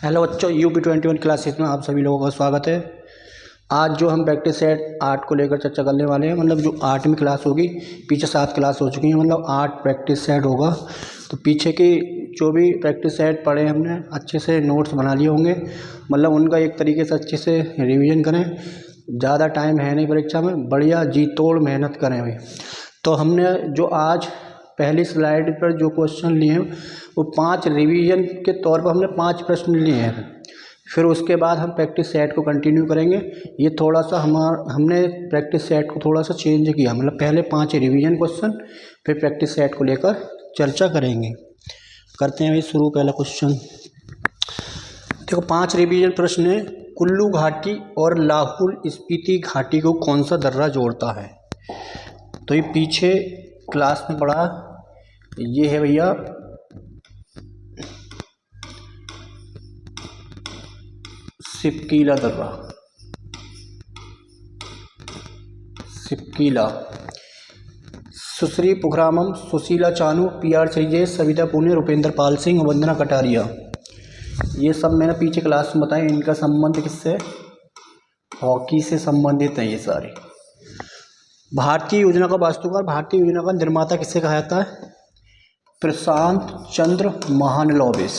Hello बच्चों, UP21 classes में आप सभी लोगों का स्वागत है। आज जो हम प्रैक्टिस सेट 8 को लेकर चर्चा करने वाले हैं, मतलब जो 8वीं क्लास होगी, पीछे 7 क्लास हो चुकी हैं, मतलब 8 प्रैक्टिस सेट होगा। तो पीछे की जो भी प्रैक्टिस सेट पढ़े हमने अच्छे से नोट्स बना लिए होंगे, मतलब उनका एक तरीके से अच्छे से रिवीजन करें। ज़्यादा टाइम है नहीं परीक्षा में, बढ़िया जी तोड़ मेहनत करें भाई। तो हमने जो आज पहली स्लाइड पर जो क्वेश्चन लिए हैं वो 5 रिवीजन के तौर पर हमने 5 प्रश्न लिए हैं। फिर उसके बाद हम प्रैक्टिस सेट को कंटिन्यू करेंगे। ये थोड़ा सा हमने प्रैक्टिस सेट को थोड़ा सा चेंज किया, मतलब पहले 5 रिवीजन क्वेश्चन, फिर प्रैक्टिस सेट को लेकर चर्चा करेंगे। करते हैं भाई शुरू। पहला क्वेश्चन देखो, 5 रिवीजन प्रश्न है। कुल्लू घाटी और लाहौल स्पीति घाटी को कौन सा दर्रा जोड़ता है? तो ये पीछे क्लास में पढ़ा, ये है भैया सिपकीला दर्रा। सिपकीला। सुश्री पुखरामम, सुशीला चानू, PR श्रीजेश, सविता पुणे, रुपेंद्र पाल सिंह, वंदना कटारिया, ये सब मैंने पीछे क्लास में बताया। इनका संबंध किससे? हॉकी से संबंधित है ये सारे। भारतीय योजना का वास्तुकार, भारतीय योजना का निर्माता किसे कहा जाता है? प्रशांत चंद्र महालनोबिस,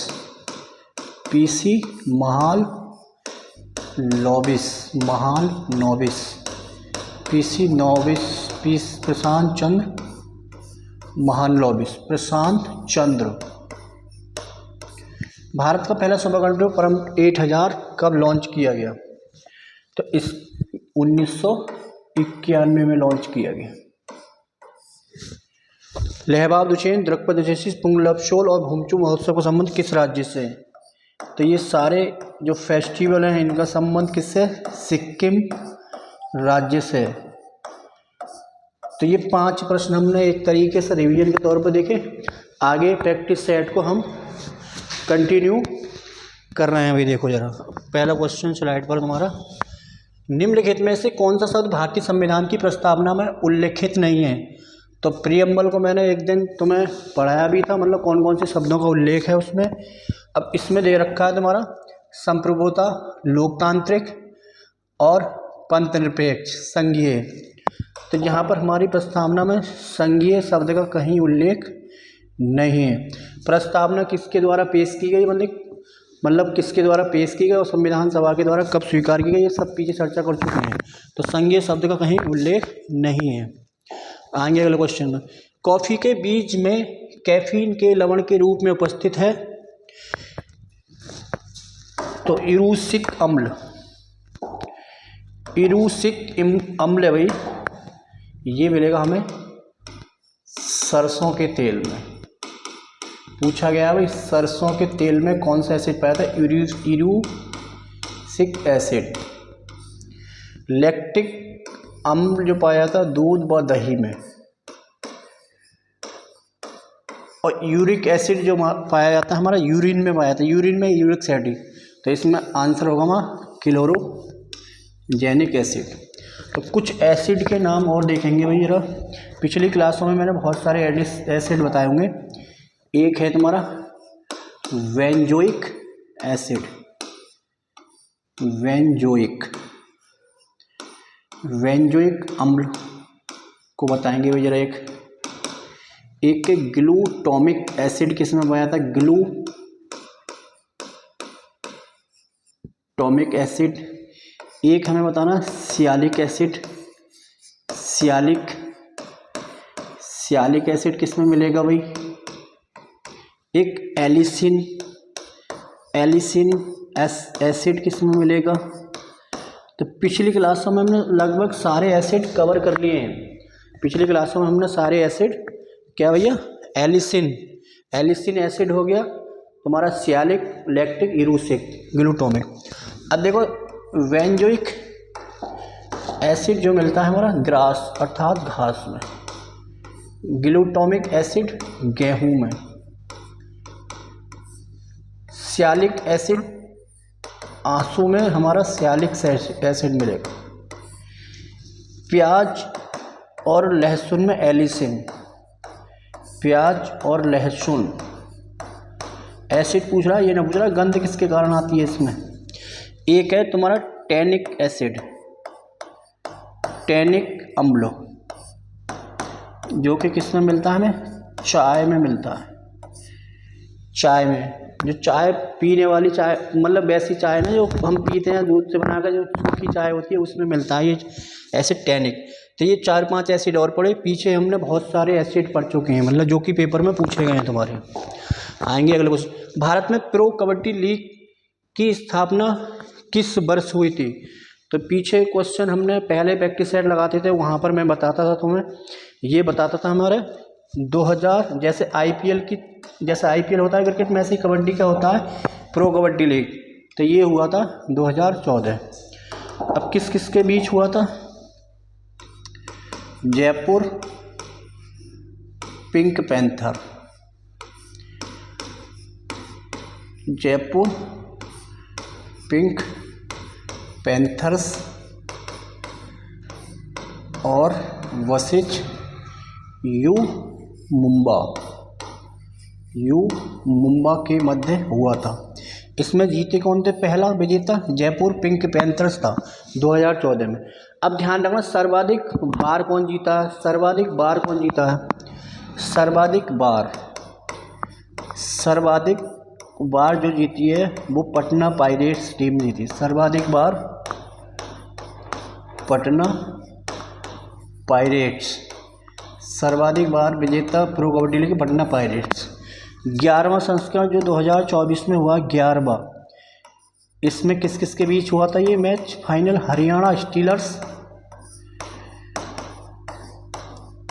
PC महालनोबिस, PC नोबिस, प्रशांत चंद्र महालनोबिस, प्रशांत चंद्र। भारत का पहला सुपरकंप्यूटर परम 8000 कब लॉन्च किया गया? तो इस 1991 में लॉन्च किया गया। लहबाब दुचेन, द्रकपद दुचेसिस, पुंगलबशोल और भूमचू महोत्सव का संबंध किस राज्य से? तो ये सारे जो फेस्टिवल हैं इनका संबंध किससे? सिक्किम राज्य से। तो ये 5 प्रश्न हमने एक तरीके से रिवीजन के तौर पर देखे। आगे प्रैक्टिस सेट को हम कंटिन्यू कर रहे हैं भाई। देखो जरा, पहला क्वेश्चन स्लाइड पर तुम्हारा, निम्नलिखित में से कौन सा शब्द भारतीय संविधान की प्रस्तावना में उल्लेखित नहीं है? तो प्रीएम्बल को मैंने एक दिन तुम्हें पढ़ाया भी था, मतलब कौन कौन से शब्दों का उल्लेख है उसमें। अब इसमें दे रखा है तुम्हारा संप्रभुता, लोकतांत्रिक और पंथनिरपेक्ष, संघीय। तो यहाँ पर हमारी प्रस्तावना में संघीय शब्द का कहीं उल्लेख नहीं है। प्रस्तावना किसके द्वारा पेश की गई, मतलब किसके द्वारा पेश की गई और संविधान सभा के द्वारा कब स्वीकार की गई, ये सब पीछे चर्चा कर चुके हैं। तो संघीय शब्द का कहीं उल्लेख नहीं है। आएंगे अगले क्वेश्चन में। कॉफी के बीज में कैफीन के लवण के रूप में उपस्थित है? तो इरूसिक अम्ल। इरूसिक अम्ल है भाई, ये मिलेगा हमें सरसों के तेल में। पूछा गया है भाई, सरसों के तेल में कौन सा एसिड पाया था? इरूसिक एसिड। लैक्टिक अम्ल जो पाया था दूध व दही में। और यूरिक एसिड जो पाया जाता है हमारा यूरिन में पाया था, यूरिन में यूरिक एसिड। तो इसमें आंसर होगा हमारा क्लोरोजेनिक एसिड। तो कुछ एसिड के नाम और देखेंगे भाई जरा। पिछली क्लासों में मैंने बहुत सारे एसिड बताए होंगे। एक है तुम्हारा बेंजोइक एसिड। बेंजोइक अम्ल को बताएंगे भाई जरा। एक ग्लूटामिक एसिड किसमें पाया था? Glutamic acid. एक हमें बताना सियालिक एसिड। सियालिक एसिड किसमें मिलेगा भाई? एक एलिसिन एसिड किसमें मिलेगा? तो पिछली क्लासों में हमने लगभग सारे एसिड कवर कर लिए हैं। पिछली क्लासों में हमने सारे एसिड क्या भैया? एलिसिन एसिड हो गया तुम्हारा, सियालिक, लैक्टिक, इरूसिक, ग्लूटामिक। अब देखो बेंजोइक एसिड जो मिलता है हमारा ग्रास अर्थात घास में, ग्लूटामिक एसिड गेहूं में, सियालिक एसिड आंसू में हमारा सियालिक एसिड मिलेगा। प्याज और लहसुन में एलिसिन, प्याज और लहसुन एसिड पूछ रहा है, ये ना पूछ रहा है गंध किसके कारण आती है इसमें। एक है तुम्हारा टैनिक एसिड, टैनिक अम्ल, जो कि किस में मिलता है, हमें चाय में मिलता है। चाय में, जो चाय पीने वाली चाय, मतलब वैसी चाय ना जो हम पीते हैं दूध से बनाकर, जो सूखी चाय होती है उसमें मिलता है ये एसिड टैनिक। तो ये 4-5 एसिड और पढ़े, पीछे हमने बहुत सारे एसिड पढ़ चुके हैं, मतलब जो कि पेपर में पूछे गए हैं तुम्हारे। आएंगे अगले क्वेश्चन। भारत में प्रो कबड्डी लीग की स्थापना किस वर्ष हुई थी। तो पीछे क्वेश्चन हमने पहले प्रैक्टिस सेट लगाते थे, वहाँ पर मैं बताता था तुम्हें, ये बताता था हमारे 2000, जैसे आईपीएल की, जैसे आईपीएल होता है क्रिकेट में, ऐसे ही कबड्डी का होता है प्रो कबड्डी लीग। तो ये हुआ था 2014। अब किस किस के बीच हुआ था, Jaipur pink panther, Jaipur pink panthers और वशिष्ठ यू मुंबा के मध्य हुआ था। इसमें जीते कौन थे, पहला विजेता जयपुर पिंक पैंथर्स था 2014 में। अब ध्यान रखना सर्वाधिक बार कौन जीता है, सर्वाधिक बार कौन जीता है, सर्वाधिक बार जो जीती है वो पटना पायरेट्स टीम जीती। सर्वाधिक बार पटना पायरेट्स, सर्वाधिक बार विजेता pro kabaddi league Patna pirates. 11वां संस्करण जो 2024 में हुआ, 11वां, इसमें किस किस के बीच हुआ था ये मैच फाइनल, हरियाणा स्टीलर्स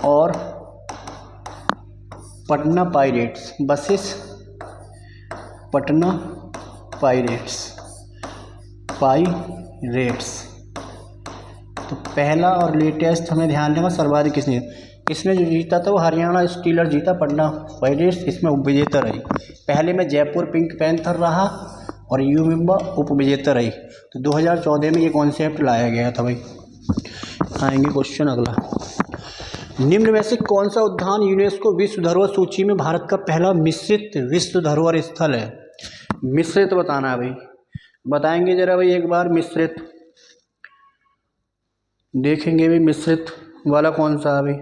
और Patna pirates, buses Patna pirates. तो पहला और लेटेस्ट हमें ध्यान देना, सर्वाधिक किसने जो जीता था वो हरियाणा स्टीलर जीता, पटना पायरेट्स इसमें उपविजेता रही। पहले में जयपुर पिंक पैंथर रहा और यू मुंबा उपविजेता रही। तो 2014 में ये कॉन्सेप्ट लाया गया था भाई। आएंगे क्वेश्चन अगला। निम्न में से कौन सा उद्यान यूनेस्को विश्व धरोहर सूची में भारत का पहला मिश्रित विश्व धरोहर स्थल है। मिश्रित बताना है भाई, बताएंगे जरा भाई एक बार। मिश्रित देखेंगे भाई, मिश्रित वाला कौन सा है भाई।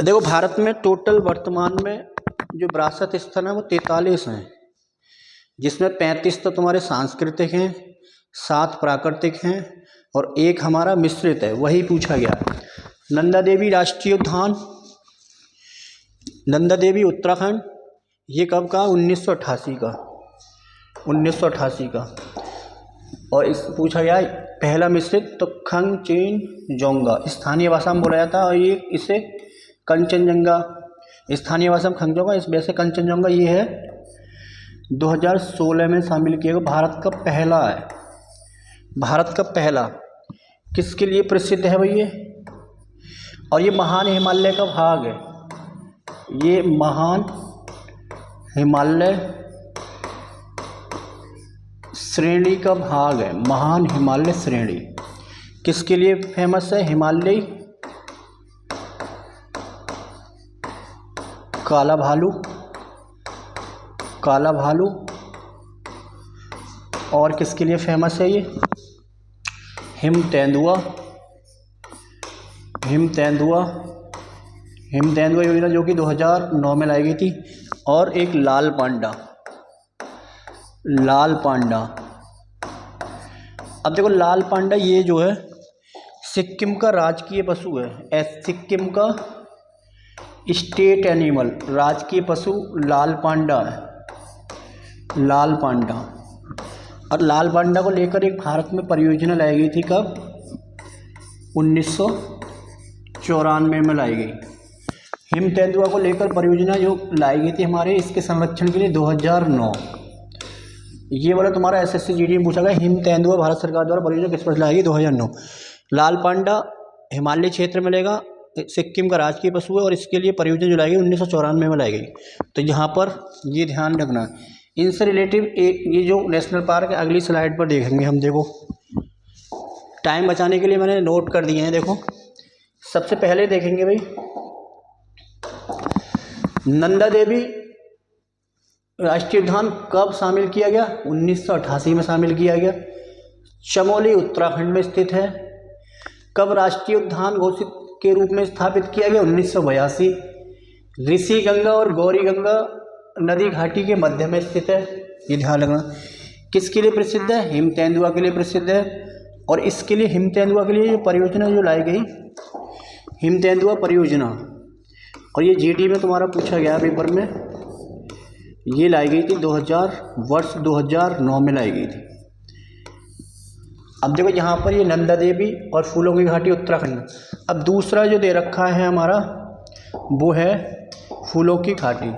देखो भारत में टोटल वर्तमान में जो विरासत स्थल है वो 43 हैं, जिसमें 35 तो तुम्हारे सांस्कृतिक हैं, 7 प्राकृतिक हैं और 1 हमारा मिश्रित है, वही पूछा गया है। नंदा देवी राष्ट्रीय उद्यान, नंदा देवी उत्तराखंड, ये कब का, 1988 का, 1988 का। और इस पूछा गया पहला मिश्रित तो खंगचेनजोंगा स्थानीय भाषा में बोला जाता है, और ये इसे कंचनजंगा स्थानीय भाषा में खंगचोंगा, इस वैसे कंचनजंगा ये है 2016 में शामिल किया गया। भारत का पहला है, भारत का पहला किसके लिए प्रसिद्ध है भाई ये, और ये महान हिमालय का भाग है, ये महान हिमालय श्रेणी का भाग है। महान हिमालय श्रेणी किसके लिए फेमस है, हिमालय काला भालू, काला भालू, और किसके लिए फेमस है ये, हिम तेंदुआ, हिम तेंदुआ योजना जो कि 2009 में लाई गई थी, और एक लाल पांडा, लाल पांडा। अब देखो लाल पांडा ये जो है सिक्किम का राजकीय पशु है, सिक्किम का स्टेट एनिमल, राजकीय पशु लाल पांडा है, लाल पांडा। और लाल पांडा को लेकर एक भारत में परियोजना लाई गई थी, कब, 1994 में लाई गई। हिम तेंदुआ को लेकर परियोजना जो लाई गई थी हमारे इसके संरक्षण के लिए 2009। ये वाला तुम्हारा एसएससी जीडी में पूछा गया, हिम तेंदुआ भारत सरकार द्वारा परियोजना किस वर्ष लाई गई, 2009। लाल पांडा हिमालय क्षेत्र में मिलेगा, सिक्किम का राजकीय पशु है, और इसके लिए परियोजना जो लाई गई 1994 में लाई गई। तो यहाँ पर ये ध्यान रखना, इनसे रिलेटिव एक ये जो नेशनल पार्क है अगली स्लाइड पर देखेंगे हम। देखो टाइम बचाने के लिए मैंने नोट कर दिए हैं। देखो सबसे पहले देखेंगे भाई नंदा देवी राष्ट्रीय उद्यान कब शामिल किया गया? 1988 में शामिल किया गया। चमोली उत्तराखंड में स्थित है। कब राष्ट्रीय उद्यान घोषित के रूप में स्थापित किया गया? 1982। ऋषि गंगा और गौरी गंगा नदी घाटी के मध्य में स्थित है, ये ध्यान रखना। किसके लिए प्रसिद्ध है? हिम तेंदुआ के लिए प्रसिद्ध है। और इसके लिए हिम तेंदुआ के लिए ये परियोजना जो लाई गई, हिम तेंदुआ परियोजना, और ये जीडी में तुम्हारा पूछा गया पेपर में, ये लाई गई थी 2009 में लाई गई थी। अब देखो यहाँ पर ये नंदा देवी और फूलों की घाटी उत्तराखंड में। अब दूसरा जो दे रखा है हमारा वो है फूलों की घाटी।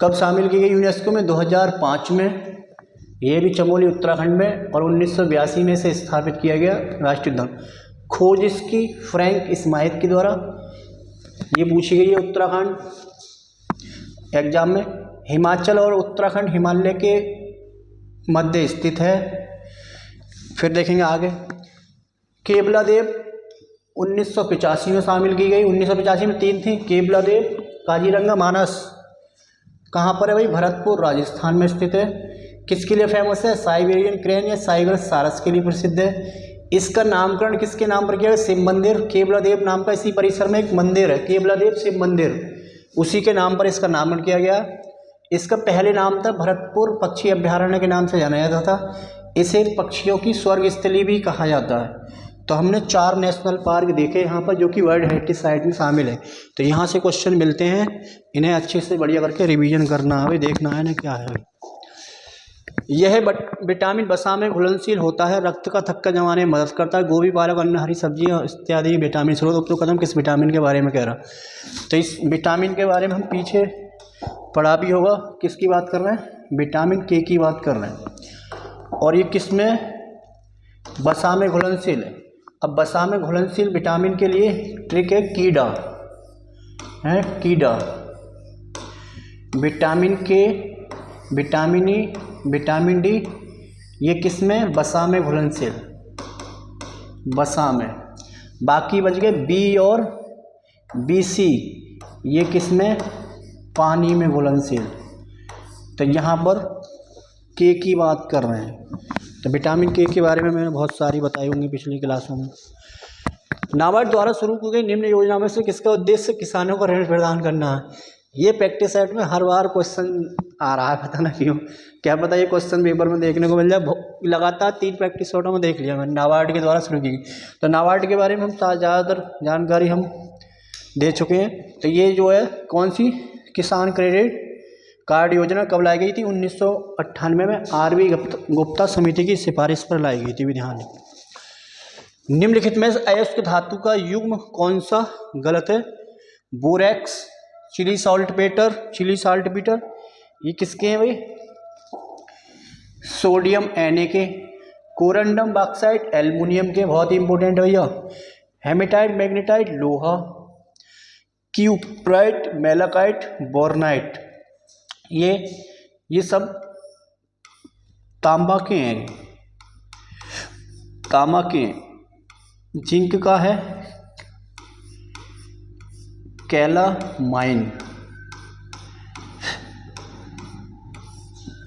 कब शामिल की गई यूनेस्को में? 2005 में। ये भी चमोली उत्तराखंड में, और 1982 में से स्थापित किया गया राष्ट्रीय उद्यान। खोज इसकी फ्रैंक स्माइथ के द्वारा, ये पूछी गई है उत्तराखंड एग्जाम में। हिमाचल और उत्तराखंड हिमालय के मध्य स्थित है। फिर देखेंगे आगे। केवला देव 1985 में शामिल की गई। 1985 में 3 थी, केवला देव, काजीरंगा, मानस। कहाँ पर है भाई? भरतपुर राजस्थान में स्थित है। किसके लिए फेमस है? साइबेरियन क्रेन या साइबरस सारस के लिए प्रसिद्ध है। इसका नामकरण किसके नाम पर किया है? शिव मंदिर। केवला देव नाम का इसी परिसर में एक मंदिर है, केवला देव शिव मंदिर, उसी के नाम पर इसका नामकरण किया गया। इसका पहले नाम था भरतपुर पक्षी अभ्यारण्य के नाम से जाना जाता था। इसे पक्षियों की स्वर्ग स्थली भी कहा जाता है। तो हमने 4 नेशनल पार्क देखे यहाँ पर जो कि वर्ल्ड हेरिटेज साइट में शामिल है। तो यहाँ से क्वेश्चन मिलते हैं, इन्हें अच्छे से बढ़िया करके रिवीजन करना है, देखना है ना क्या है। यह विटामिन वसा में घुलनशील होता है, रक्त का थक्का जमाने में मदद करता है। गोभी, पालक, अन्य हरी सब्जियाँ इत्यादि विटामिन स्रोत। तो कदम किस विटामिन के बारे में कह रहा? तो इस विटामिन के बारे में हम पीछे पढ़ा भी होगा। किसकी बात कर रहे हैं? विटामिन के की बात कर रहे हैं। और ये किस में? वसा में घुलनशील है। अब वसा में घुलनशील विटामिन के लिए ट्रिक है कीड़ा, है कीड़ा। विटामिन के, विटामिन ई, विटामिन डी, ये किस में? वसा में घुलनशील, वसा में। बाकी बच गए बी और बी सी, ये किस में? पानी में घुलनशील। तो यहाँ पर के की बात कर रहे हैं। तो विटामिन के के बारे में मैंने बहुत सारी बताई होंगी पिछली क्लासों में। नाबार्ड द्वारा शुरू की गई निम्न योजना में से किसका उद्देश्य किसानों को ऋण प्रदान करना है? ये प्रैक्टिस सेट में हर बार क्वेश्चन आ रहा है, पता ना क्यों, क्या पता ये क्वेश्चन पेपर में देखने को मिल जाए। लगातार 3 प्रैक्टिस सेटों में देख लिया मैंने, नाबार्ड के द्वारा शुरू की गई। तो नाबार्ड के बारे में हम ज़्यादातर जानकारी हम दे चुके हैं। तो ये जो है कौन सी किसान क्रेडिट कार्ड योजना कब लाई गई थी? 1998 में आरबी गुप्ता समिति की सिफारिश पर लाई गई थी। विधान निम्नलिखित में अयस्क धातु का युग्म कौन सा गलत है? बोरेक्स, चिली साल्ट पीटर, ये किसके हैं भाई? सोडियम Na के। कोरंडम बॉक्साइट एल्युमिनियम के, बहुत ही इंपॉर्टेंट है भैया। हेमेटाइट मैग्नेटाइट लोहा। क्यूप्राइट मेलाकाइट बोर्नाइट, ये सब तांबा के हैं, तांबा के। जिंक का है कैलामाइन।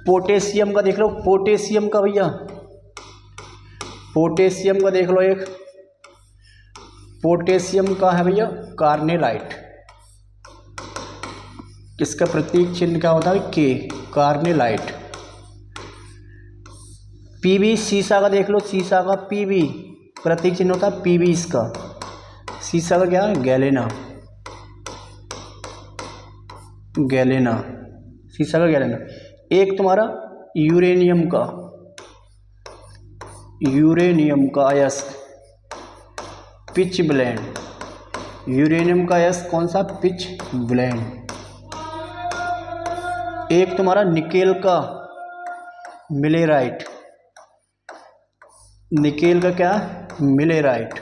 पोटेशियम का देख लो, पोटेशियम का भैया, पोटेशियम का देख लो एक, पोटेशियम का है भैया कार्नेलाइट। किसका प्रतीक चिन्ह क्या होता है? के, कार्नेलाइट। पीबी सीसा का देख लो, सीसा का पीबी प्रतीक चिन्ह होता है पीबी इसका। सीसा का क्या है? गैलेना, गैलेना, सीसा का गैलेना। एक तुम्हारा यूरेनियम का अयस्क पिच ब्लेंड, यूरेनियम का अयस्क कौन सा? Pitch blend. एक तुम्हारा निकेल का मिलेराइट, निकेल का क्या? मिलेराइट।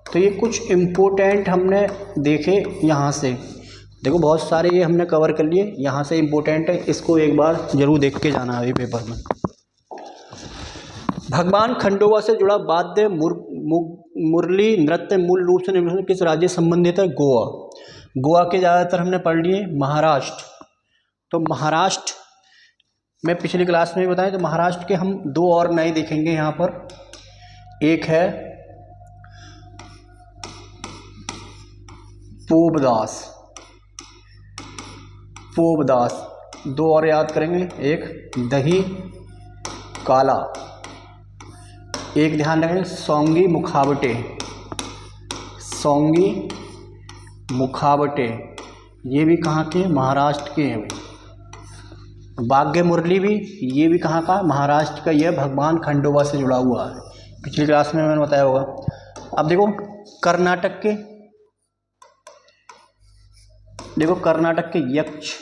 तो ये कुछ इम्पोर्टेंट हमने देखे यहाँ से। देखो बहुत सारे ये हमने कवर कर लिए, यहाँ से इम्पोर्टेंट है, इसको एक बार जरूर देख के जाना है पेपर में। भगवान खंडोबा से जुड़ा वाद्य मुरली नृत्य मूल रूप से निम्न किस राज्य से संबंधित है? गोवा। गोवा के ज़्यादातर हमने पढ़ लिए, महाराष्ट्र, तो महाराष्ट्र में पिछली क्लास में भी बताया, तो महाराष्ट्र के हम दो और नए देखेंगे यहाँ पर। एक है पोबदास, पोबदास, दो और याद करेंगे, एक दही काला, एक ध्यान रखें सौंगी मुखावटे, सौंगी मुखावटे, ये भी कहाँ के, महाराष्ट्र के हैं भाई। बाग्य मुरली भी, ये भी कहाँ का, महाराष्ट्र का, यह भगवान खंडोबा से जुड़ा हुआ है, पिछली क्लास में मैंने बताया होगा। अब देखो कर्नाटक के, देखो कर्नाटक के यक्ष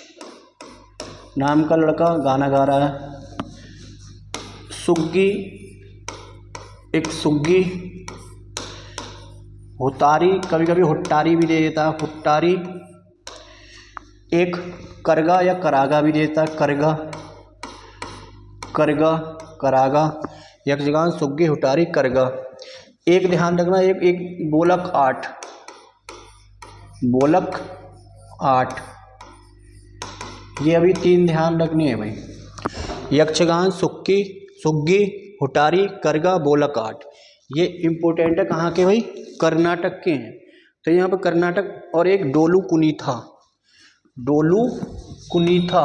नाम का लड़का गाना गा रहा है। सुग्गी, एक सुग्गी, हुतारी, कभी कभी हुट्टारी भी दे देता है, हुट्टारी, एक करगा या करागा भी देता है, करगा, करगा, करागा, यक्षगान, सुग्गी, हुटारी, करगा। एक ध्यान रखना, एक बोलक आठ, बोलक आठ, ये अभी तीन ध्यान रखनी है भाई। यक्षगान, सुक्की, सुग्गी, हुटारी, करगा, बोलक आठ, ये इम्पोर्टेंट है, कहाँ के भाई, कर्नाटक के हैं। तो यहाँ पर कर्नाटक, और एक डोलू कुनीथा, डोलू कुनीथा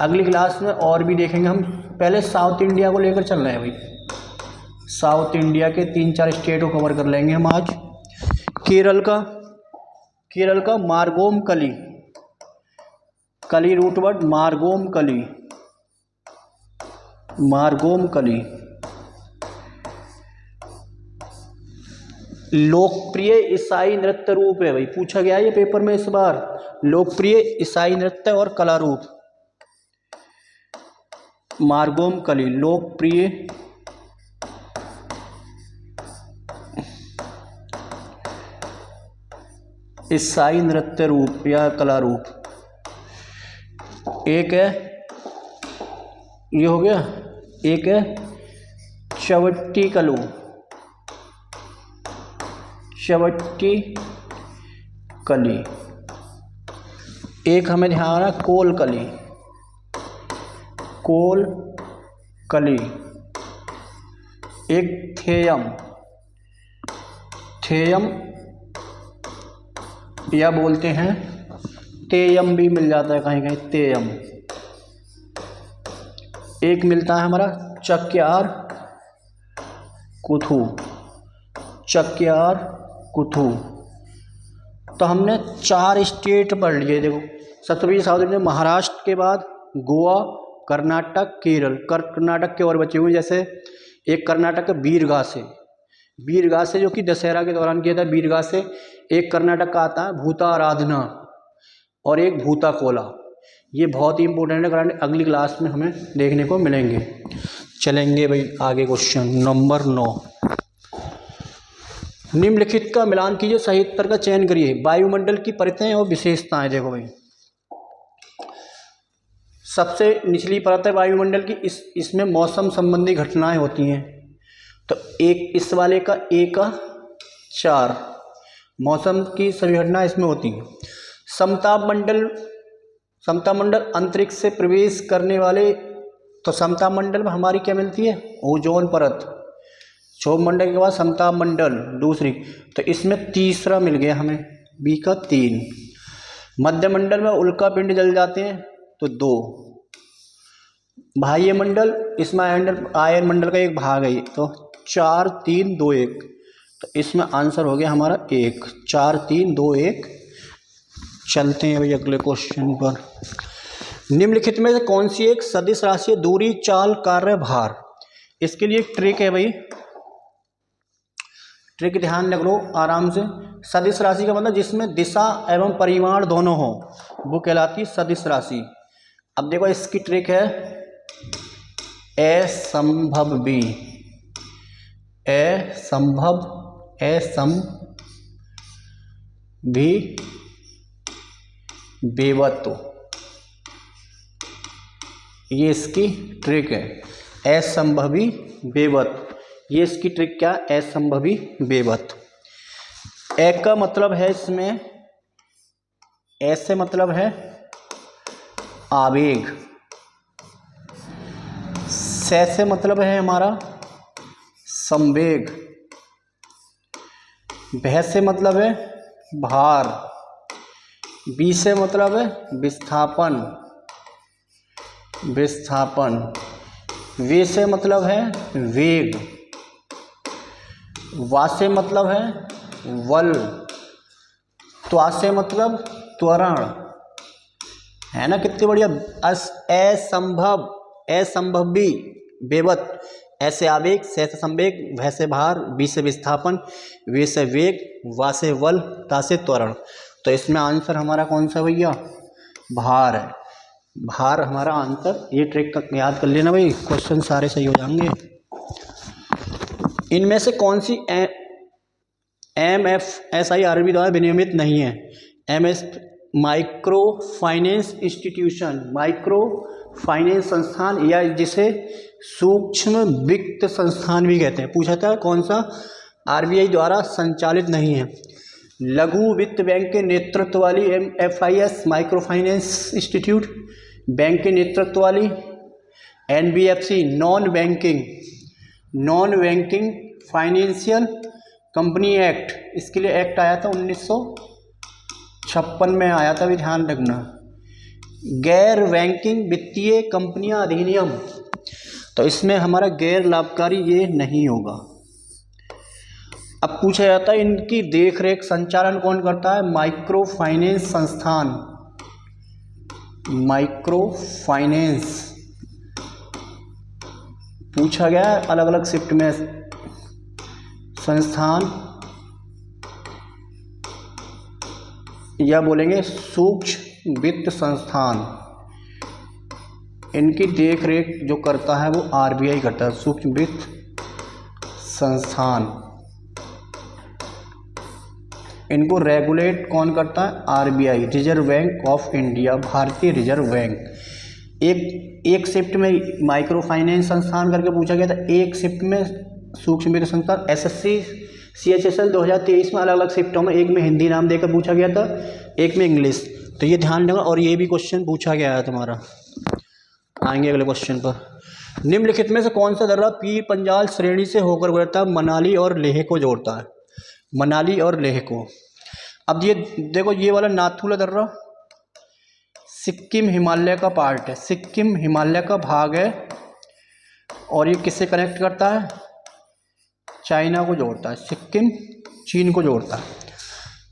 अगली क्लास में और भी देखेंगे हम। पहले साउथ इंडिया को लेकर चल रहे हैं भाई, साउथ इंडिया के 3-4 स्टेट को कवर कर लेंगे हम आज। केरल का, केरल का मार्गोम कली, कली रूट वर्ड मार्गोम कली, मार्गोम कली, लोकप्रिय ईसाई नृत्य रूप है भाई, पूछा गया है ये पेपर में इस बार, लोकप्रिय ईसाई नृत्य और कला रूप, मार्गोम कली, लोकप्रिय ईसाई नृत्य रूप या कला रूप। एक है, ये हो गया, एक है चवट्टी कलू, चवट्टी कली, एक हमें ध्यान रखना कोल कली, कोल कली, एक थेयम, थेयम या बोलते हैं तेयम भी मिल जाता है कहीं कहीं, तेयम। एक मिलता है हमारा चक्यार कुथू, चक्यार कुथू। तो हमने 4 स्टेट पढ़ लिए, देखो सबसे साउथ इंडिया, महाराष्ट्र के बाद गोवा, कर्नाटक, केरल, कर्नाटक के और बचे हुए, जैसे एक कर्नाटक बीरगासे, बीरगासे जो कि दशहरा के दौरान किया था, बीरगासे। एक कर्नाटक का आता है भूता आराधना, और एक भूता कोला, ये बहुत ही इंपॉर्टेंट है, कारण अगली क्लास में हमें देखने को मिलेंगे। चलेंगे भाई आगे, क्वेश्चन नंबर 9, निम्नलिखित का मिलान कीजिए, सही उत्तर का चयन करिए। वायुमंडल की परतें और विशेषताएं, देखो भाई सबसे निचली परत है वायुमंडल की, इसमें मौसम संबंधी घटनाएं होती हैं। तो एक इस वाले का एक 4 मौसम की सभी घटनाएं इसमें होती हैं। समताप मंडल, समताप मंडल अंतरिक्ष से प्रवेश करने वाले, तो समताप मंडल में हमारी क्या मिलती है, ओजोन परत, क्षोभ मंडल के बाद समताप मंडल दूसरी, तो इसमें तीसरा मिल गया हमें, बी का 3। मध्य मंडल में उल्का पिंड जल जाते हैं, तो 2। बाह्य मंडल, इसमें आयन मंडल का एक भाग है, तो 4, 3, 2, 1, तो इसमें आंसर हो गया हमारा 1, 4, 3, 2, 1। चलते हैं भाई अगले क्वेश्चन पर। निम्नलिखित में से कौन सी एक सदिश राशि दूरी, चाल, कार्य, भार, इसके लिए एक ट्रिक है भाई, ट्रिक ध्यान रख लो आराम से। सदिश राशि का मतलब जिसमें दिशा एवं परिमाण दोनों हो, वो कहलाती है सदिश राशि। अब देखो इसकी ट्रिक है, असंभव भी, असंभव, भी बेवत्व, ये इसकी ट्रिक है, असंभवी बेवत्व, ये इसकी ट्रिक क्या, असंभवी बेवत्व। एक का मतलब है इसमें, ऐसे मतलब है आवेग। से मतलब है हमारा संवेग। भय से मतलब है भार। बी से मतलब है विस्थापन। वे से मतलब है वेग। वा से मतलब है बल। त्वा से मतलब त्वरण, है ना, कितनी बढ़िया। असंभव, असंभवी, बेवत, ऐसे आवेग, से संवेग, भय से भार, बी से विस्थापन, वे से वेग, वा से बल, ता से त्वरण। तो इसमें आंसर हमारा कौन सा भैया? भार है। भार हमारा आंसर। ये ट्रिक याद कर लेना भाई, क्वेश्चन सारे सही हो जाएंगे। इनमें से कौन सी MFSI द्वारा विनियमित नहीं है? MS micro finance institution, micro finance संस्थान, या जिसे सूक्ष्म वित्त संस्थान भी कहते हैं। पूछा था कौन सा RBI द्वारा संचालित नहीं है? लघु वित्त बैंक के नेतृत्व वाली MFIS micro finance institute, bank के नेतृत्व वाली NBFC non banking financial company act, इसके लिए एक्ट आया था 1956 में आया था, भी ध्यान रखना। गैर बैंकिंग वित्तीय कंपनियां अधिनियम, तो इसमें हमारा गैर लाभकारी ये नहीं होगा। अब पूछा जाता है इनकी देखरेख संचालन कौन करता है? माइक्रो फाइनेंस संस्थान, माइक्रो फाइनेंस पूछा गया है अलग अलग शिफ्ट में। संस्थान या बोलेंगे सूक्ष्म वित्त संस्थान, इनकी देखरेख जो करता है वो RBI करता है, सूक्ष्म वित्त संस्थान। इनको रेगुलेट कौन करता है? RBI, reserve bank of India, भारतीय रिजर्व बैंक। एक शिफ्ट में माइक्रो फाइनेंस संस्थान करके पूछा गया था, एक शिफ्ट में सूक्ष्म वित्त संस्थान। SSC CHSL 2023 में अलग अलग शिफ्टों में, एक में हिंदी नाम देकर पूछा गया था, एक में इंग्लिश। तो ये ध्यान रखना, और ये भी क्वेश्चन पूछा गया है तुम्हारा। आएंगे अगले क्वेश्चन पर। निम्नलिखित में से कौन सा दर्रा पीर पंजाल श्रेणी से होकर गुजरता है, मनाली और लेह को जोड़ता है? मनाली और लेह को। अब ये देखो, ये वाला नाथुला दर्रा सिक्किम हिमालय का पार्ट है, सिक्किम हिमालय का भाग है, और ये किससे कनेक्ट करता है? चाइना को जोड़ता है। सिक्किम चीन को जोड़ता है।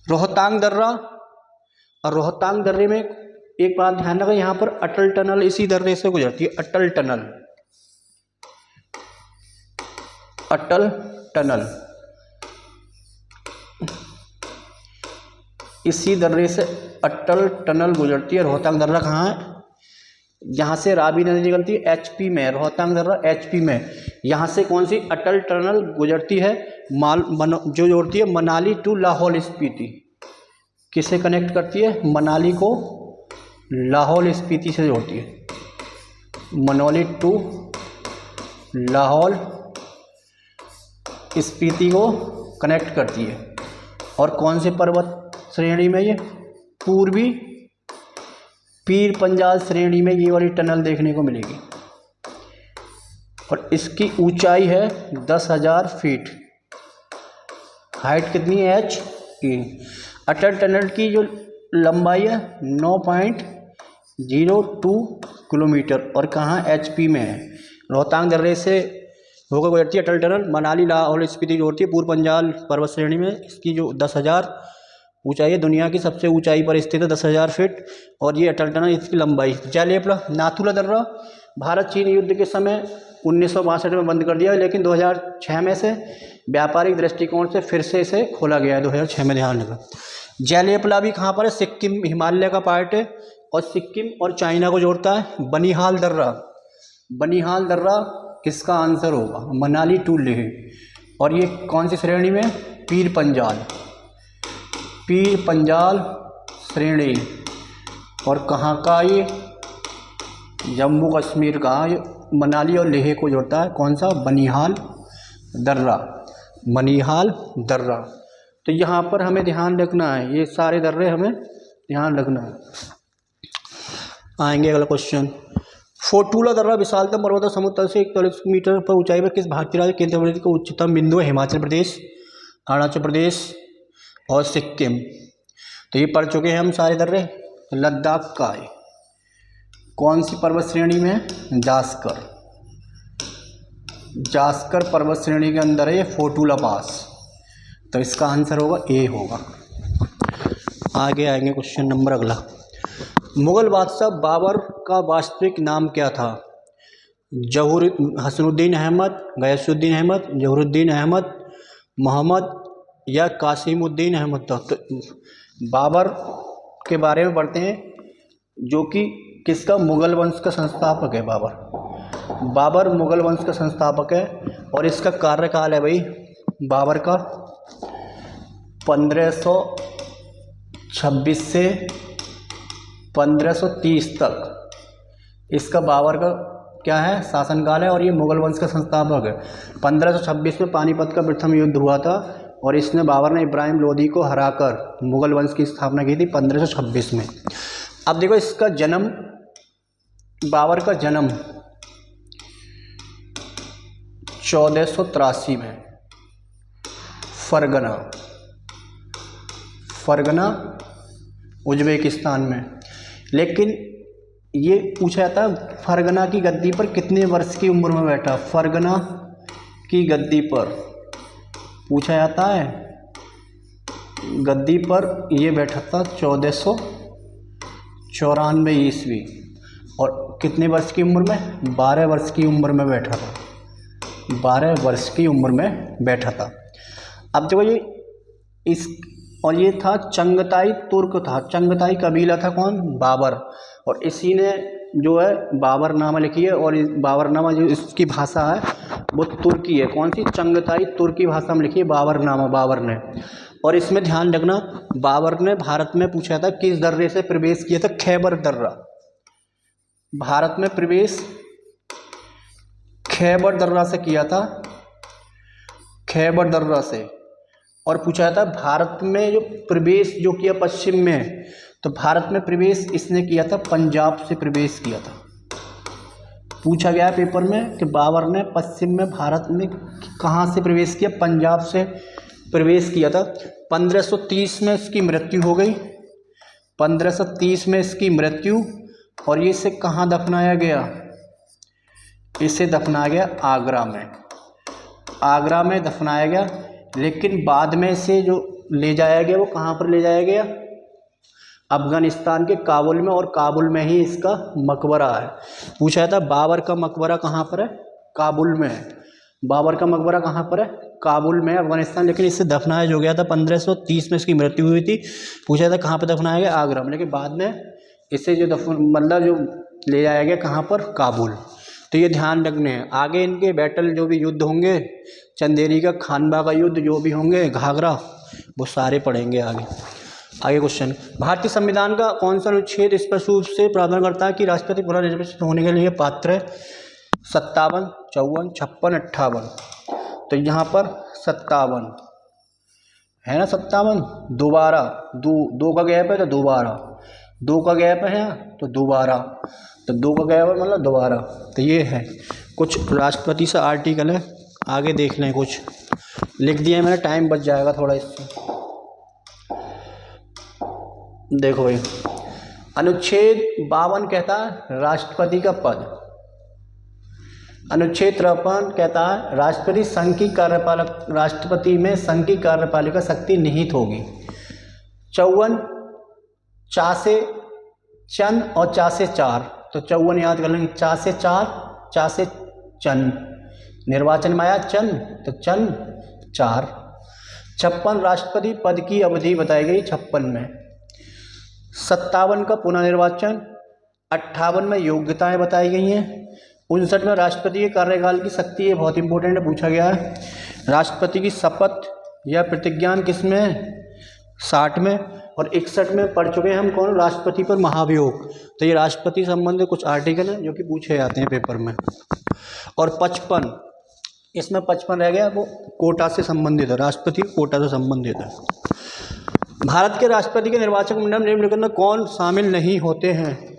रोहतांग दर्रा, और रोहतांग दर्रे में एक बात ध्यान रखो, यहाँ पर अटल टनल इसी दर्रे से गुजरती है। अटल टनल, अटल टनल इसी दर्रे से अटल टनल गुजरती है। रोहतांग दर्रा कहाँ है? यहाँ से रावी नदी निकलती है HP में, रोहतांग दर्रा HP में। यहाँ से कौन सी अटल टनल गुजरती है? जो जोड़ती है मनाली टू लाहौल स्पीति। किसे कनेक्ट करती है? मनाली को लाहौल स्पीति से जोड़ती है। मनाली टू लाहौल स्पीति को कनेक्ट करती है। और कौन से पर्वत श्रेणी में? ये पूर्वी पीर पंजाल श्रेणी में ये वाली टनल देखने को मिलेगी, और इसकी ऊंचाई है 10,000 फीट। हाइट कितनी है? HE। अटल टनल की जो लंबाई है 9.02 किलोमीटर, और कहाँ? HP में है। रोहतांग दर्रे से होकर गुजरती है अटल टनल, मनाली लाहौल स्पीति जोड़ती है पूर्व पंजाल पर्वत श्रेणी में। इसकी जो 10,000 ऊंचाई है, दुनिया की सबसे ऊंचाई पर स्थित है 10,000 फीट, और ये अटल टनल इसकी लंबाई। जयलेपला नाथुला दर्रा भारत चीन युद्ध के समय 1962 में बंद कर दिया, लेकिन 2006 में से व्यापारिक दृष्टिकोण से फिर से इसे खोला गया है 2006 में, ध्यान रखना। जयलेपला भी कहाँ पर है? सिक्किम हिमालय का पार्ट है, और सिक्किम और चाइना को जोड़ता है। बनिहाल दर्रा, बनिहाल दर्रा किसका आंसर होगा? मनाली टू लेह। और ये कौन सी श्रेणी में? पीर पंजाल, पीर पंजाल श्रेणी। और कहाँ का? ये जम्मू कश्मीर का। ये मनाली और लेह को जोड़ता है। कौन सा? बनिहाल दर्रा, बनिहाल दर्रा। तो यहाँ पर हमें ध्यान रखना है, ये सारे दर्रे हमें ध्यान रखना है। आएंगे अगला क्वेश्चन। फोटूला दर्रा विशालतम पर्वत समुद्र तल से 41 मीटर पर ऊंचाई पर किस भारतीय राज्य केंद्र प्रदेश का उच्चतम बिंदु है? हिमाचल प्रदेश, अरुणाचल प्रदेश और सिक्किम। तो ये पढ़ चुके हैं हम सारे दर्रे। लद्दाख का है, कौन सी पर्वत श्रेणी में है? जास्कर। जास्कर पर्वत श्रेणी के अंदर है ये फोटूला पास। तो इसका आंसर होगा ए होगा। आगे आएंगे क्वेश्चन नंबर अगला। मुगल बादशाह बाबर का वास्तविक नाम क्या था? हसनुद्दीन अहमद, गयासुद्दीन अहमद, जहुरुद्दीन अहमद, मोहम्मद या कासिमुद्दीन अहमद था। तो बाबर के बारे में पढ़ते हैं, जो कि किसका? मुगल वंश का संस्थापक है बाबर। बाबर मुगल वंश का संस्थापक है और इसका कार्यकाल है भाई बाबर का 1526 से 1530 तक इसका बाबर का क्या है? शासनकाल है। और ये मुगल वंश का संस्थापक है। 1526 में पानीपत का प्रथम युद्ध हुआ था और इसने बाबर ने इब्राहिम लोदी को हराकर मुगल वंश की स्थापना की थी 1526 में। अब देखो इसका जन्म, बाबर का जन्म 1483 में फरगना उज्बेकिस्तान में। लेकिन ये पूछा जाता है फरगना की गद्दी पर कितने वर्ष की उम्र में बैठा? फरगना की गद्दी पर पूछा जाता है, गद्दी पर ये बैठा था 1494 ईस्वी। और कितने वर्ष की उम्र में? 12 वर्ष की उम्र में बैठा था। 12 वर्ष की उम्र में बैठा था। अब देखो ये इस, और ये था चंगताई तुर्क था। चंगताई कबीला था कौन? बाबर। और इसी ने जो है बाबरनामा लिखी है। और इस बाबरनामा जो इसकी भाषा है वो तुर्की है। कौन सी? चंगताई तुर्की भाषा में लिखी है बाबरनामा, बाबर ने। और इसमें ध्यान रखना, बाबर ने भारत में पूछा था किस दर्रे से प्रवेश किया था? खैबर दर्रा। भारत में प्रवेश खैबर दर्रा से किया था, खैबर दर्रा से। और पूछा था भारत में जो प्रवेश जो किया पश्चिम में, तो भारत में प्रवेश इसने किया था पंजाब से प्रवेश किया था। पूछा गया पेपर में कि बाबर ने पश्चिम में भारत में कहाँ से प्रवेश किया? पंजाब से प्रवेश किया था। 1530 में इसकी मृत्यु हो गई। 1530 में इसकी मृत्यु। और ये इसे कहाँ दफनाया गया? इसे दफनाया गया आगरा में। आगरा में दफनाया गया। लेकिन बाद में इसे जो ले जाया गया वो कहाँ पर ले जाया गया? अफगानिस्तान के काबुल में। और काबुल में ही इसका मकबरा है। पूछा था बाबर का मकबरा कहाँ पर है? काबुल में है। बाबर का मकबरा कहाँ पर है? काबुल में, अफगानिस्तान। लेकिन इससे दफनाया जो गया था 1530 में इसकी मृत्यु हुई थी। पूछा था कहाँ पर दफनाया गया? आगरा में। लेकिन बाद में इसे जो मतलब जो ले जाया गया कहाँ पर? काबुल। तो ये ध्यान रखने हैं। आगे इनके बैटल जो भी युद्ध होंगे, चंदेरी का, खानवा का युद्ध जो भी होंगे, घाघरा, वो सारे पढ़ेंगे आगे। आगे क्वेश्चन, भारतीय संविधान का कौन सा अनुच्छेद स्पष्ट रूप से प्रावधान करता है कि राष्ट्रपति पुनर्निर्वाचित होने के लिए पात्र है? 57, 54, 56, 58। तो यहाँ पर 57 है ना, 57। दोबारा दो का गैप है तो दोबारा, 2 का गैप है तो दोबारा, तो 2 का गैप है मतलब दोबारा। तो ये है कुछ राष्ट्रपति से आर्टिकल है, आगे देख लें। कुछ लिख दिया है मैंने, टाइम बच जाएगा थोड़ा इससे। देखो भाई, अनुच्छेद 52 कहता है राष्ट्रपति का पद। अनुच्छेद 53 कहता है राष्ट्रपति संघ की कार्यपालिका शक्ति निहित होगी। 54 चा से चन और चा से चार, तो 54 याद कर लेंगे। चा से चार, चा से चन, निर्वाचन में आया चन, तो चन 4। 56 राष्ट्रपति पद की अवधि बताई गई 56 में। 57 का पुनः निर्वाचन। 58 में योग्यताएं बताई गई हैं। 59 में राष्ट्रपति के कार्यकाल की शक्ति, ये बहुत इंपॉर्टेंट है, पूछा गया है। राष्ट्रपति की शपथ या प्रतिज्ञान किस में है? 60 में। और 61 में पढ़ चुके हैं हम कौन? राष्ट्रपति पर महाभियोग। तो ये राष्ट्रपति संबंधित कुछ आर्टिकल हैं जो कि पूछे जाते हैं पेपर में। और 55, इसमें 55 रह गया, वो कोटा से संबंधित है, राष्ट्रपति कोटा से संबंधित है। भारत के राष्ट्रपति के निर्वाचक मंडल में निम्नलिखित में कौन शामिल नहीं होते हैं?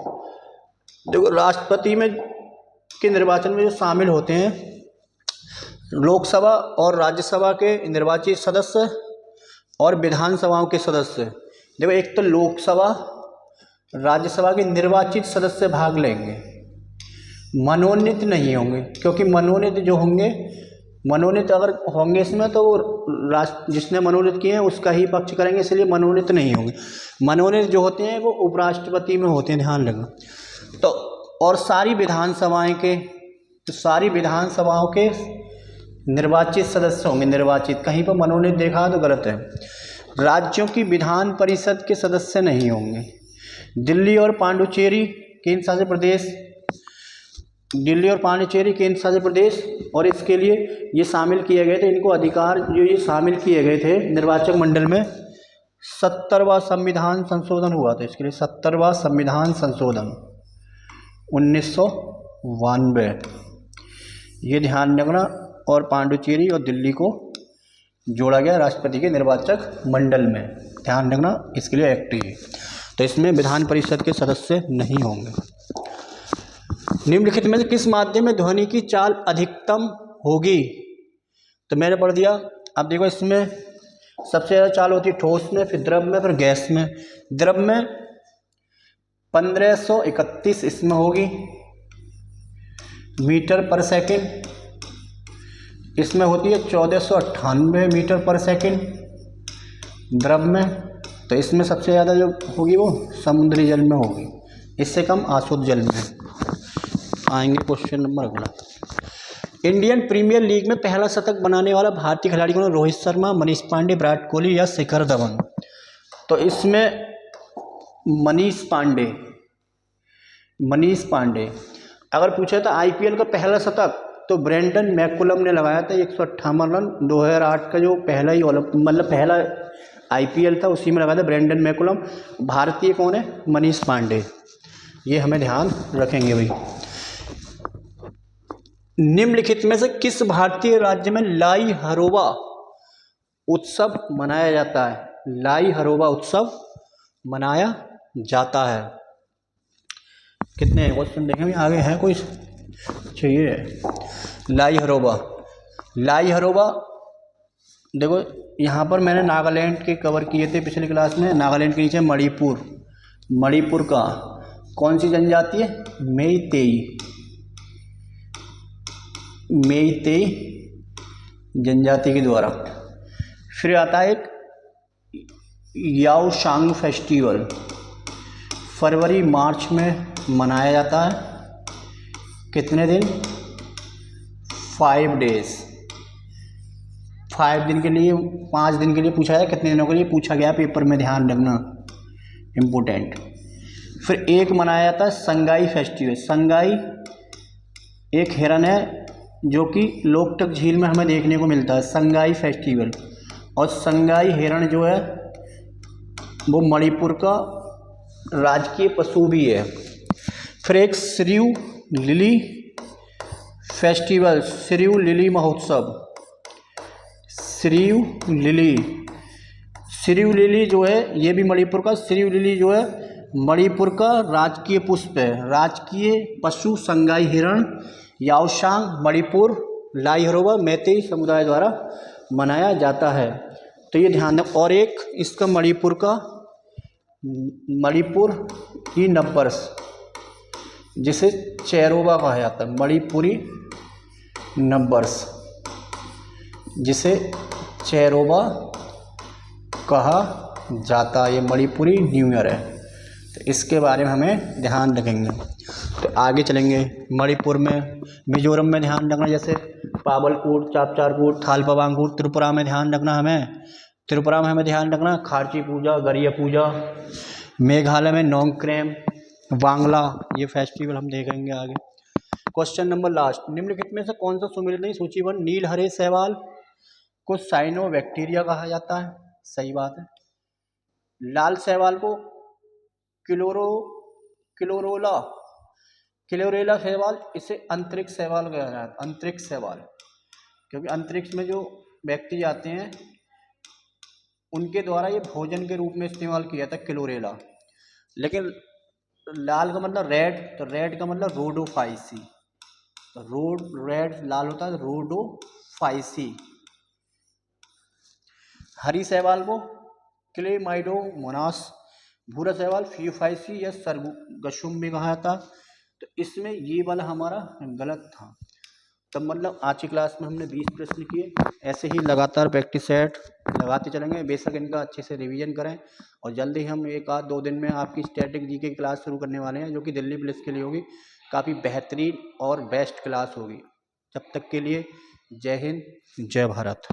देखो राष्ट्रपति में के निर्वाचन में जो शामिल होते हैं लोकसभा और राज्यसभा के निर्वाचित सदस्य और विधानसभाओं के सदस्य। देखो एक तो लोकसभा राज्यसभा के निर्वाचित सदस्य भाग लेंगे, मनोनीत नहीं होंगे, क्योंकि मनोनीत जो होंगे, मनोनीत अगर होंगे इसमें तो वो राष्ट्र जिसने मनोनीत किए हैं उसका ही पक्ष करेंगे, इसलिए मनोनीत नहीं होंगे। मनोनीत जो होते हैं वो उपराष्ट्रपति में होते हैं, ध्यान रखना। तो और सारी विधानसभाएं के, तो सारी विधानसभाओं के निर्वाचित सदस्य होंगे, निर्वाचित, कहीं पर मनोनीत देखा तो गलत है। राज्यों की विधान परिषद के सदस्य नहीं होंगे। दिल्ली और पांडुचेरी केंद्र शासित प्रदेश, दिल्ली और पांडुचेरी केंद्र शासित प्रदेश, और इसके लिए ये शामिल किए गए थे, इनको अधिकार जो ये शामिल किए गए थे निर्वाचक मंडल में 70वां संविधान संशोधन हुआ था। इसके लिए 70वां संविधान संशोधन 1992, ये ध्यान रखना। और पांडुचेरी और दिल्ली को जोड़ा गया राष्ट्रपति के निर्वाचक मंडल में, ध्यान रखना, इसके लिए एक्ट है। तो इसमें विधान परिषद के सदस्य नहीं होंगे। निम्नलिखित में से किस माध्यम में ध्वनि की चाल अधिकतम होगी? तो मैंने पढ़ दिया। अब देखो इसमें सबसे ज़्यादा चाल होती है ठोस में, फिर द्रव में, फिर गैस में। द्रव में 1531 इसमें होगी मीटर पर सेकेंड, इसमें होती है 1498 मीटर पर सेकेंड द्रव में। तो इसमें सबसे ज़्यादा जो होगी वो समुद्री जल में होगी, इससे कम आशुद्ध जल में। आएंगे क्वेश्चन नंबर अगला। इंडियन प्रीमियर लीग में पहला शतक बनाने वाला भारतीय खिलाड़ी कौन है? रोहित शर्मा, मनीष पांडे, विराट कोहली या शिखर धवन? तो इसमें मनीष पांडे। अगर पूछा था आईपीएल का पहला शतक, तो ब्रेंडन मैकुलम ने लगाया था 158 रन। 2008 का जो पहला ही पहला आईपीएल था उसी में लगाया था ब्रेंडन मैकुलम। भारतीय कौन है? मनीष पांडे। ये हमें ध्यान रखेंगे भाई। निम्नलिखित में से किस भारतीय राज्य में लाई हरोबा उत्सव मनाया जाता है? लाई हरोबा उत्सव मनाया जाता है। कितने क्वेश्चन देखें आगे है कोई चाहिए? लाई हरोबा देखो यहाँ पर मैंने नागालैंड के कवर किए थे पिछली क्लास में। नागालैंड के नीचे मणिपुर का कौन सी जनजाति है? मेईतेई जनजाति के द्वारा। फिर आता है एक याओशांग फेस्टिवल, फरवरी मार्च में मनाया जाता है। कितने दिन? 5 डेज, 5 दिन के लिए, 5 दिन के लिए पूछा है। कितने दिनों के लिए पूछा गया पेपर में, ध्यान रखना, इम्पोर्टेंट। फिर एक मनाया जाता है संगाई फेस्टिवल। संगाई एक हिरन है जो कि लोकटक झील में हमें देखने को मिलता है, संगाई फेस्टिवल। और संगाई हिरण जो है वो मणिपुर का राजकीय पशु भी है। फिर एक सिरिउ लिली फेस्टिवल, सिरिउ लिली महोत्सव। सिरिउ लिली जो है ये भी मणिपुर का, सिरिउ लिली जो है मणिपुर का राजकीय पुष्प है, राजकीय पशु संगाई हिरण। याओशांग मणिपुर, लाई हरोबा मैतेई समुदाय द्वारा मनाया जाता है। तो ये ध्यान रख। और एक इसका मणिपुर की नववर्ष जिसे चेरोबा कहा जाता है, मणिपुरी नववर्ष जिसे चेरोबा कहा जाता है, ये मणिपुरी न्यू ईयर है। तो इसके बारे में हमें ध्यान रखेंगे। तो आगे चलेंगे। मणिपुर में, मिजोरम में ध्यान रखना, जैसे पाबलकोट, चापचारकोट, थालपाबांगकोट। त्रिपुरा में ध्यान रखना हमें ध्यान रखना खारची पूजा, गरिया पूजा। मेघालय में नोंगक्रेम, वांगला, ये फेस्टिवल हम देखेंगे आगे। Question number last. निम्नलिखित में से कौन सा सुमेलित नहीं? सूचीबद्ध नील हरे शैवाल को साइनोबैक्टीरिया कहा जाता है, सही बात है। लाल शैवाल को क्लोरेला शैवाल, इसे अंतरिक्ष शैवाल कहा जाता है, अंतरिक्ष शैवाल, क्योंकि अंतरिक्ष में जो व्यक्ति जाते हैं उनके द्वारा ये भोजन के रूप में इस्तेमाल किया जाता है क्लोरेला। लेकिन लाल का मतलब रेड, तो रेड का मतलब रोडोफाइसी, तो रेड लाल होता है रोडोफाइसी। हरी शैवाल को क्लेमाइडोमोनास, भूरा शैवाल फियोफाइसी या सरगुशुम भी कहा जाता। तो इसमें ये वाला हमारा गलत था। तब मतलब आज की क्लास में हमने 20 प्रश्न किए, ऐसे ही लगातार प्रैक्टिस सेट लगाते चलेंगे। बेशक इनका अच्छे से रिवीजन करें, और जल्दी हम 1-2 दिन में आपकी स्टैटिक जीके की क्लास शुरू करने वाले हैं, जो कि दिल्ली पुलिस के लिए होगी। काफ़ी बेहतरीन और बेस्ट क्लास होगी। जब तक के लिए जय हिंद, जय भारत।